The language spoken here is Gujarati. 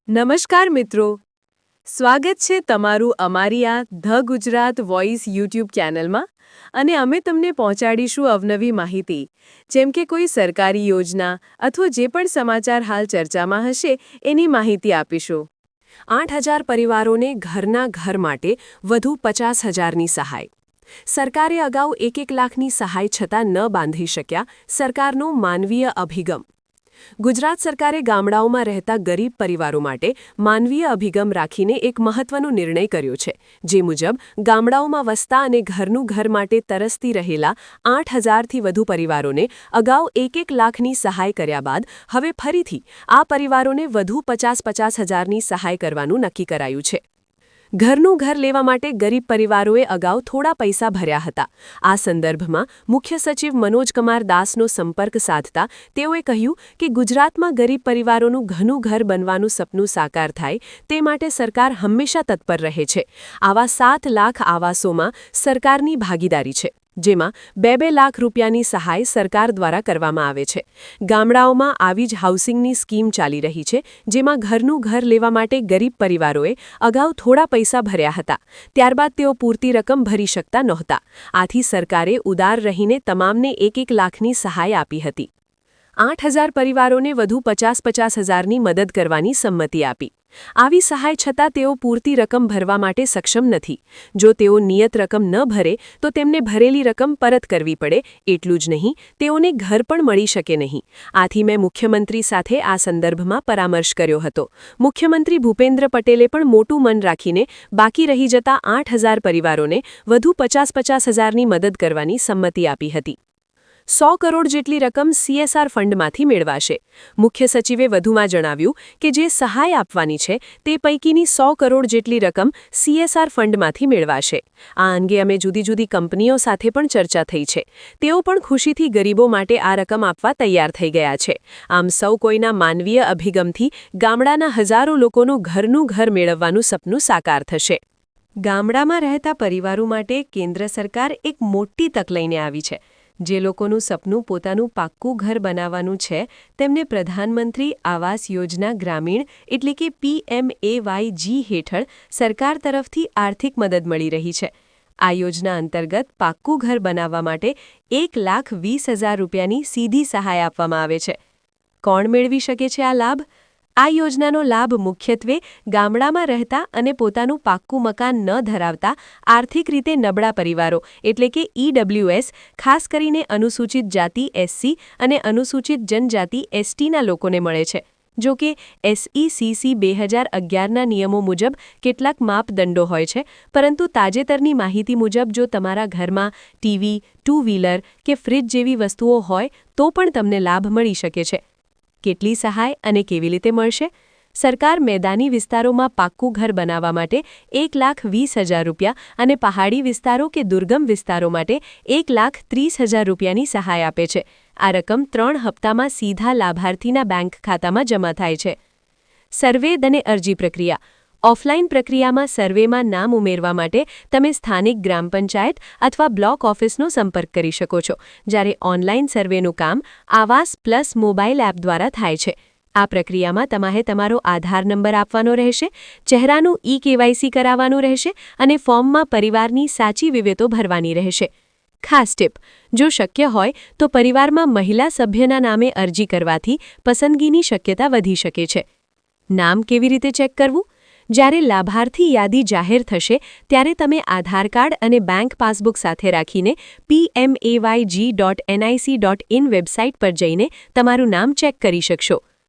નમસ્કાર મિત્રો, સ્વાગત છે તમારું અમારી આ ધ ગુજરાત વોઇસ યુટ્યુબ ચેનલમાં અને અમે તમને પહોંચાડીશું અવનવી માહિતી જેમ કે કોઈ સરકારી યોજના અથવા જે પણ સમાચાર હાલ ચર્ચામાં હશે એની માહિતી આપીશું। 8,000 પરિવારોને ઘરના ઘર માટે વધુ 50,000ની સહાય। સરકારે અગાઉ 1 લાખની સહાય છતાં ન બાંધી શક્યા સરકારનો માનવીય અભિગમ। ગુજરાત સરકારે ગામડાઓમાં રહેતા ગરીબ પરિવારો માટે માનવીય અભિગમ રાખીને એક મહત્વનો નિર્ણય કર્યો છે, જે મુજબ ગામડાઓમાં વસતા અને ઘરનું ઘર માટે તરસતી રહેલા 8,000થી વધુ પરિવારોને અગાઉ 1 લાખની સહાય કર્યા બાદ હવે ફરીથી આ પરિવારોને વધુ 50,000ની સહાય કરવાનું નક્કી કરાયું છે। ઘરનું ઘર લેવા માટે ગરીબ પરિવારોએ અગાઉ થોડા પૈસા ભર્યા હતા। આ સંદર્ભમાં મુખ્ય સચિવ મનોજ કુમાર દાસનો સંપર્ક સાધતા તેઓએ કહ્યું કે ગુજરાતમાં ગરીબ પરિવારોનું ઘરનું ઘર બનવાનું સપનું સાકાર થાય તે માટે સરકાર હંમેશા તત્પર રહે છે। આવા 7 લાખ આવાસોમાં સરકારની ભાગીદારી છે, જેમાં 2-2 લાખ રૂપિયાની સહાય સરકાર દ્વારા કરવામાં આવે છે। ગામડાઓમાં આવી જ હાઉસિંગની સ્કીમ ચાલી રહી છે, જેમાં ઘરનું ઘર લેવા માટે ગરીબ પરિવારોએ અગાઉ થોડા પૈસા ભર્યા હતા, ત્યારબાદ તેઓ પૂરતી રકમ ભરી શકતા નહોતા। આથી સરકારે ઉદાર રહીને તમામને 1 લાખની સહાય આપી હતી। 8,000 પરિવારોને વધુ 50,000ની મદદ કરવાની સંમતિ આપી। આવી સહાય છતાં તેઓ પૂરતી રકમ ભરવા માટે સક્ષમ નથી। જો તેઓ નિયત રકમ ન ભરે તો તેમને ભરેલી રકમ પરત કરવી પડે। એટલું જ નહીં, તેઓને ઘર પણ મળી શકે નહીં। આથી મેં મુખ્યમંત્રી સાથે આ સંદર્ભમાં પરામર્શ કર્યો હતો। મુખ્યમંત્રી ભૂપેન્દ્ર પટેલે પણ મોટું મન રાખીને બાકી રહી જતા 8,000 પરિવારોને વધુ 50,000ની મદદ કરવાની સંમતિ આપી હતી। 100 કરોડ જેટલી રકમ CSR ફંડમાંથી મેળવાશે। મુખ્ય સચિવે વધુમાં જણાવ્યું કે જે સહાય આપવાની છે તે પૈકીની 100 કરોડ જેટલી રકમ CSR ફંડમાંથી મેળવાશે। આ અંગે અમે જુદી જુદી કંપનીઓ સાથે પણ ચર્ચા થઈ છે। તેઓ પણ ખુશીથી ગરીબો માટે આ રકમ આપવા તૈયાર થઈ ગયા છે। આમ સૌ કોઈના માનવીય અભિગમથી ગામડાના હજારો લોકોનું ઘરનું ઘર મેળવવાનું સપનું સાકાર થશે। ગામડામાં રહેતા પરિવારો માટે કેન્દ્ર સરકાર એક મોટી તક લઈને આવી છે। જે લોકોનું સપનું પોતાનું પાક્કું ઘર બનાવવાનું છે તેમને પ્રધાનમંત્રી આવાસ યોજના ગ્રામીણ એટલે કે PMAYG હેઠળ સરકાર તરફથી આર્થિક મદદ મળી રહી છે। આ યોજના અંતર્ગત પાક્કું ઘર બનાવવા માટે 1,20,000 રૂપિયાની સીધી સહાય આપવામાં આવે છે। કોણ મેળવી શકે છે આ લાભ? આ યોજનાનો લાભ મુખ્યત્વે ગામડામાં રહેતા અને પોતાનું પાક્કું મકાન ન ધરાવતા આર્થિક રીતે નબળા પરિવારો એટલે કે EWS, ખાસ કરીને અનુસૂચિત જાતિ SC અને અનુસૂચિત જનજાતિ STના લોકોને મળે છે। જો કે SECC 2011ના નિયમો મુજબ કેટલાક માપદંડો હોય છે, પરંતુ તાજેતરની માહિતી મુજબ જો તમારા ઘરમાં ટીવી, 2 વ્હીલર કે ફ્રિજ જેવી વસ્તુઓ હોય તો પણ તમને લાભ મળી શકે છે। કેટલી સહાય અને કેવી રીતે મળશે? સરકાર મેદાની વિસ્તારોમાં પાક્કું ઘર બનાવવા માટે 1,20,000 રૂપિયા અને પહાડી વિસ્તારો કે દુર્ગમ વિસ્તારો માટે 1,30,000 રૂપિયાની સહાય આપે છે। આ રકમ 3 હપ્તામાં સીધા લાભાર્થીના બેંક ખાતામાં જમા થાય છે। સર્વે અને અરજી પ્રક્રિયા। ઓફલાઇન પ્રક્રિયામાં સર્વેમાં નામ ઉમેરવા માટે તમે સ્થાનિક ગ્રામ પંચાયત અથવા બ્લોક ઓફિસનો સંપર્ક કરી શકો છો, જ્યારે ઓનલાઇન સર્વેનું કામ આવાસ પ્લસ મોબાઈલ એપ દ્વારા થાય છે। આ પ્રક્રિયામાં તમારે તમારો આધાર નંબર આપવાનો રહેશે, ચહેરાનું EKYC કરાવવાનું રહેશે અને ફોર્મમાં પરિવારની સાચી વિગતો ભરવાની રહેશે। ખાસ ટીપ: જો શક્ય હોય તો પરિવારમાં મહિલા સભ્યના નામે અરજી કરવાથી પસંદગીની શક્યતા વધી શકે છે। નામ કેવી રીતે ચેક કરવું? જ્યારે લાભાર્થી યાદી જાહેર થશે ત્યારે તમે આધાર કાર્ડ અને બેંક પાસબુક સાથે રાખીને PMAYG.nic.in વેબસાઇટ પર જઈને તમારું નામ ચેક કરી શકશો।